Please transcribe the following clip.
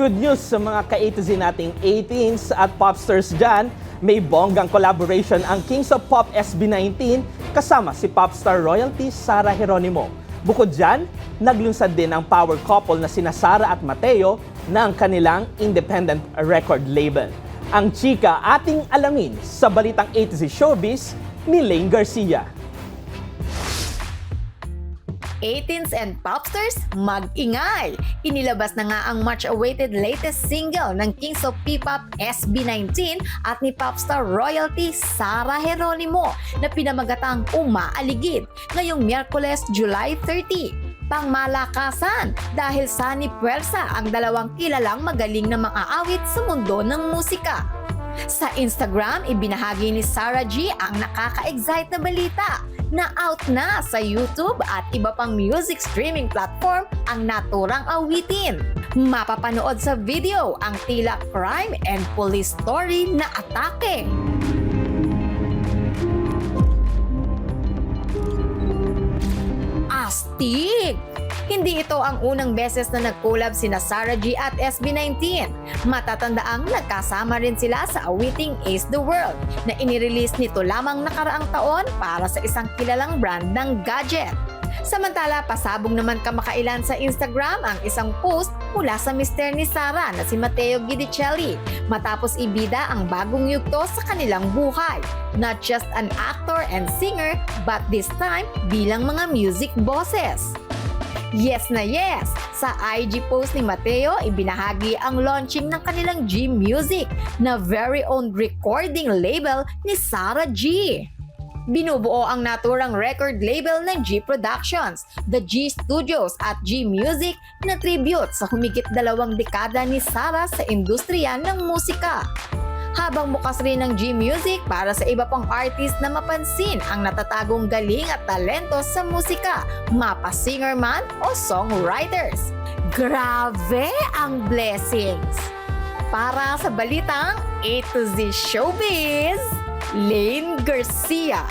Good news sa mga ka-A to Z nating 18s at popsters dyan. May bonggang collaboration ang Kings of Pop SB19 kasama si popstar royalty Sarah Geronimo. Bukod dyan, naglunsad din ang power couple na sina Sarah at Mateo ng kanilang independent record label. Ang chika ating alamin sa balitang A to Z Showbiz ni Lane Garcia. 18s and popsters, mag-ingay! Inilabas na nga ang much-awaited latest single ng Kings of P-Pop SB19 at ni popstar royalty Sarah Geronimo na pinamagatang Umaaligid ngayong Miyerkules, July 30. Pangmalakasan dahil sani puwersa ang dalawang kilalang magaling na mga awit sa mundo ng musika. Sa Instagram, ibinahagi ni Sarah G ang nakaka-excite na balita na out na sa YouTube at iba pang music streaming platform ang naturang awitin. Mapapanood sa video ang tila crime and police story na atake. Astig! Hindi ito ang unang beses na nag-collab sina Sarah G at SB19. Matatandaang nagkasama rin sila sa awiting Ace the World na inirelease nito lamang nakaraang taon para sa isang kilalang brand ng gadget. Samantala, pasabog naman kamakailan sa Instagram ang isang post mula sa mister ni Sarah na si Matteo Guidicelli matapos ibida ang bagong yugto sa kanilang buhay. Not just an actor and singer, but this time bilang mga music bosses. Yes na yes! Sa IG post ni Matteo, ibinahagi ang launching ng kanilang G Music na very own recording label ni Sarah G. Binubuo ang naturang record label ng G Productions, The G Studios at G Music na tribute sa humigit 2 dekada ni Sarah sa industriya ng musika. Habang bukas rin ng G Music para sa iba pang artist na mapansin ang natatagong galing at talento sa musika, mapa-singer man o songwriters. Grabe ang blessings! Para sa balitang A to Z Showbiz, Lane Garcia.